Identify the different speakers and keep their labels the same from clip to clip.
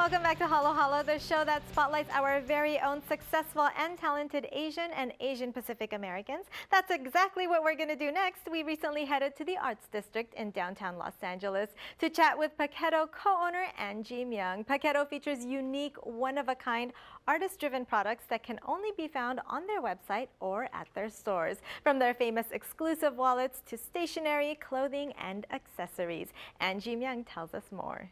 Speaker 1: welcome back to Halo Halo, the show that spotlights our very own successful and talented Asian and Asian Pacific Americans. That's exactly what we're going to do next. We recently headed to the Arts District in downtown Los Angeles to chat with Poketo co-owner Angie Myung. Poketo features unique, one-of-a-kind, artist-driven products that can only be found on their website or at their stores. From their famous exclusive wallets to stationery, clothing, and accessories. Angie Myung tells us more.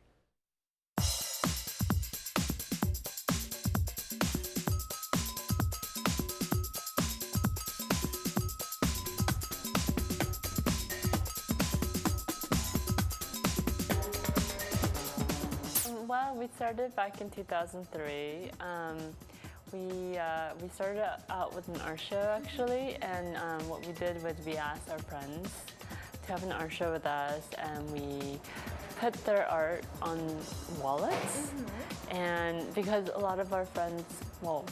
Speaker 2: Well, we started back in 2003. We started out with an art show actually, and what we did was we asked our friends to have an art show with us, and we put their art on wallets. And because a lot of our friends, well,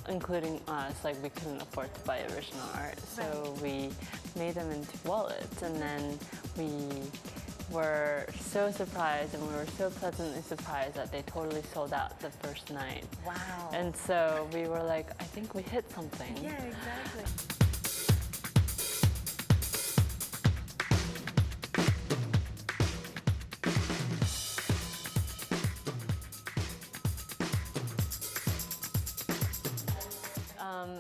Speaker 2: including us, like we couldn't afford to buy original art, so we made them into wallets, and then we were so surprised, and we were so pleasantly surprised that they totally sold out the first night.
Speaker 1: Wow.
Speaker 2: And so we were like, I think we hit something.
Speaker 1: Yeah, exactly.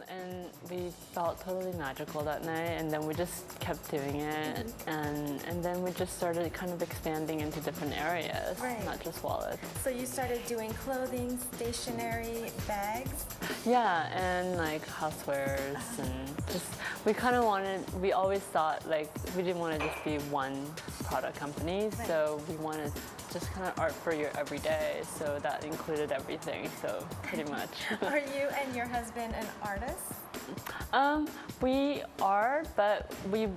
Speaker 2: And we felt totally magical that night, and then we just kept doing it, and then we just started kind of expanding into different areas, not just wallets.
Speaker 1: So you started doing clothing, stationery, bags?
Speaker 2: Yeah, and like housewares, and just, we always thought like we didn't want to just be one product company, so we wanted just kind of art for your everyday, so that included everything, so pretty much.
Speaker 1: Are you and your husband an artist?
Speaker 2: We are, but we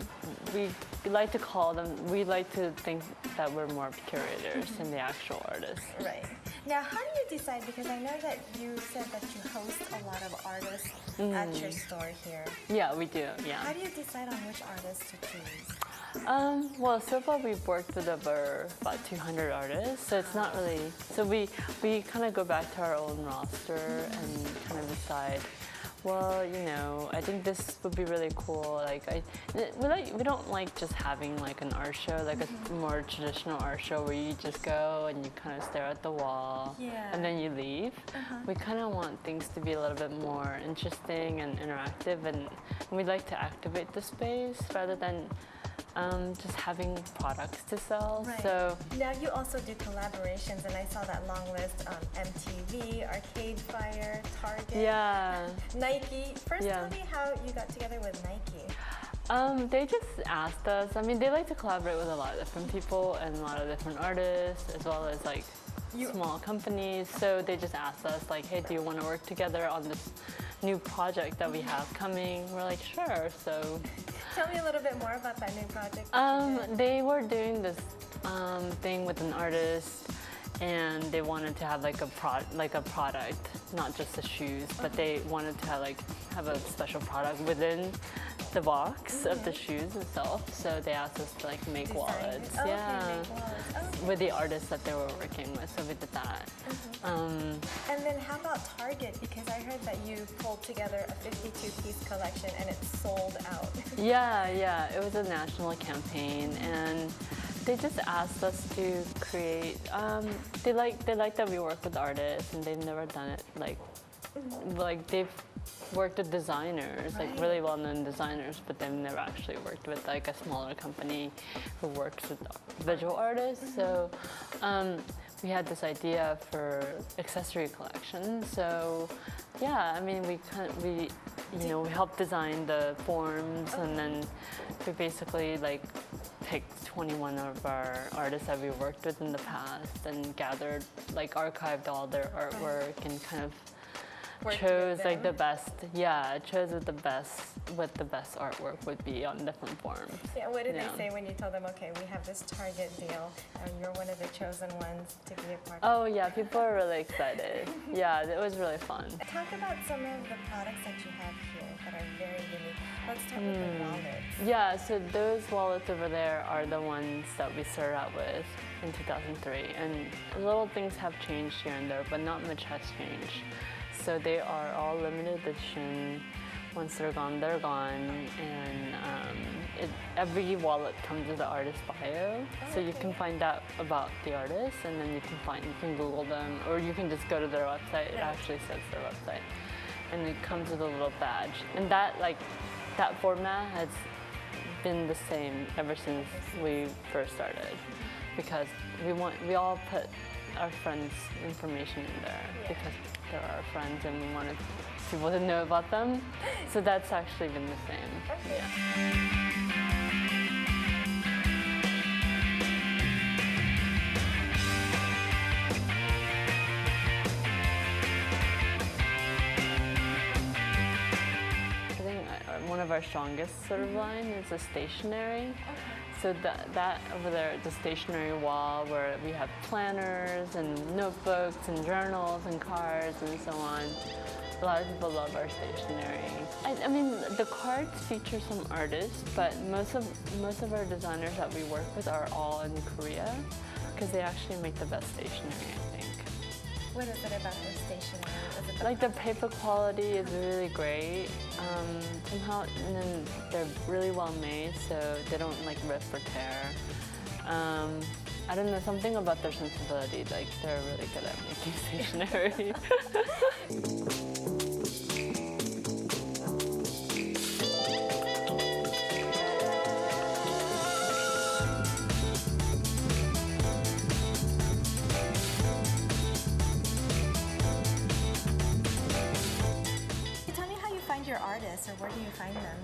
Speaker 2: like to call them, we like to think that we're more curators than the actual artists.
Speaker 1: Right. Now, how do you decide, because I know that you said that you host a lot of artists at your store here.
Speaker 2: Yeah, we do, yeah.
Speaker 1: How do you decide on which artists to choose?
Speaker 2: Well, so far we've worked with over about 200 artists, so it's not really, so we kind of go back to our own roster and kind of decide, well, you know, I think this would be really cool. Like, we don't like just having like an art show, like a more traditional art show where you just go and you kind of stare at the wall and then you leave. We kind of want things to be a little bit more interesting and interactive, and we like to activate the space rather than just having products to sell.
Speaker 1: Right.
Speaker 2: So
Speaker 1: now you also do collaborations, and I saw that long list on MTV, Arcade Fire, Target, Nike. First, tell me how you got together with Nike.
Speaker 2: They just asked us. I mean, they like to collaborate with a lot of different people and a lot of different artists, as well as like small companies. So they just asked us like, hey, do you want to work together on this new project that we have coming? We're like, sure. So
Speaker 1: tell me a little bit more about that new project.
Speaker 2: They were doing this thing with an artist, and they wanted to have like a product, not just the shoes, but they wanted to have a special product within the box of the shoes itself. So they asked us to like make wallets.
Speaker 1: Make wallets.
Speaker 2: With the artists that they were working with, so we did that.
Speaker 1: And then how about Target? Because I heard that you pulled together a 52-piece collection and it sold out.
Speaker 2: Yeah, it was a national campaign, and they just asked us to create. They like that we work with artists, and they've never done it like they've worked with designers, like really well-known designers, but they've never actually worked with like a smaller company who works with visual artists. So we had this idea for accessory collection. So yeah, I mean, we helped design the forms, and then we basically like picked 21 of our artists that we worked with in the past and gathered, like archived all their artwork and kind of chose like the best, chose what the best artwork would be on different forms.
Speaker 1: Yeah, what did they say when you told them, okay, we have this Target deal and you're one of the chosen ones to be a part of?
Speaker 2: Oh yeah, people are really excited. Yeah, it was really fun.
Speaker 1: Talk about some of the products that you have here that are very unique. Let's start with the wallets.
Speaker 2: Yeah, so those wallets over there are the ones that we started out with in 2003. And little things have changed here and there, but not much has changed. So they are all limited edition. Once they're gone, they're gone. And every wallet comes with the artist bio. So you can find out about the artist, and then you can Google them, or you can just go to their website. It actually says their website. And it comes with a little badge. And that format has been the same ever since we first started, because we all put our friends' information in there because they're our friends and we wanted people to know about them. So that's actually been the same.
Speaker 1: Okay.
Speaker 2: Yeah. One of our strongest sort of line is the stationery. So that over there, the stationery wall where we have planners and notebooks and journals and cards and so on. A lot of people love our stationery. I mean, the cards feature some artists, but most of our designers that we work with are all in Korea because they actually make the best stationery, I think.
Speaker 1: What is it about their stationery? Is it
Speaker 2: Like the paper quality is really great. Somehow, and then they're really well made, so they don't like rip or tear. I don't know, something about their sensibility. Like they're really good at making stationery.
Speaker 1: your artists, or where do you find them?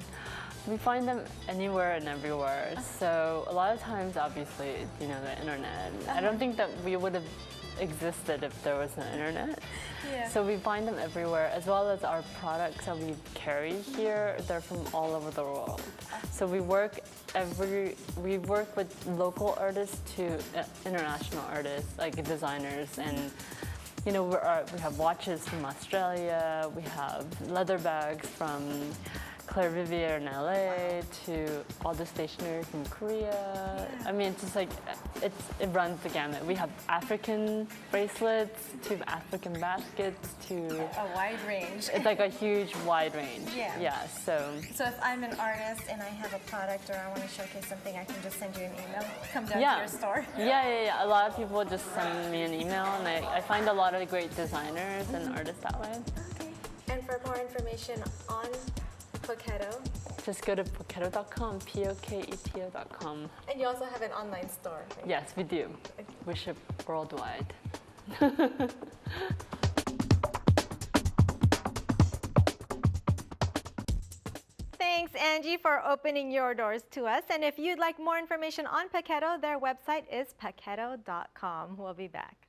Speaker 2: We find them anywhere and everywhere. So a lot of times, obviously, you know, the internet. I don't think that we would have existed if there was no internet.
Speaker 1: Yeah.
Speaker 2: So we find them everywhere, as well as our products that we carry here. They're from all over the world. So we work with local artists to international artists, like designers, and you know, we have watches from Australia, we have leather bags from Claire Vivier in LA to all the stationery from Korea. Yeah. I mean, it's just like, it runs the gamut. We have African bracelets to African baskets to...
Speaker 1: A wide range.
Speaker 2: It's like a huge wide range.
Speaker 1: Yeah.
Speaker 2: Yeah, so
Speaker 1: if I'm an artist and I have a product or I want to showcase something, I can just send you an email, come down to your store.
Speaker 2: Yeah. A lot of people just send me an email, and I find a lot of great designers and artists that way.
Speaker 1: Okay. And for more information on Poketo,
Speaker 2: just go to poketo.com, Poketo.com.
Speaker 1: And you also have an online store, right?
Speaker 2: Yes, we do. We ship worldwide.
Speaker 1: Thanks, Angie, for opening your doors to us. And if you'd like more information on Poketo, their website is poketo.com. We'll be back.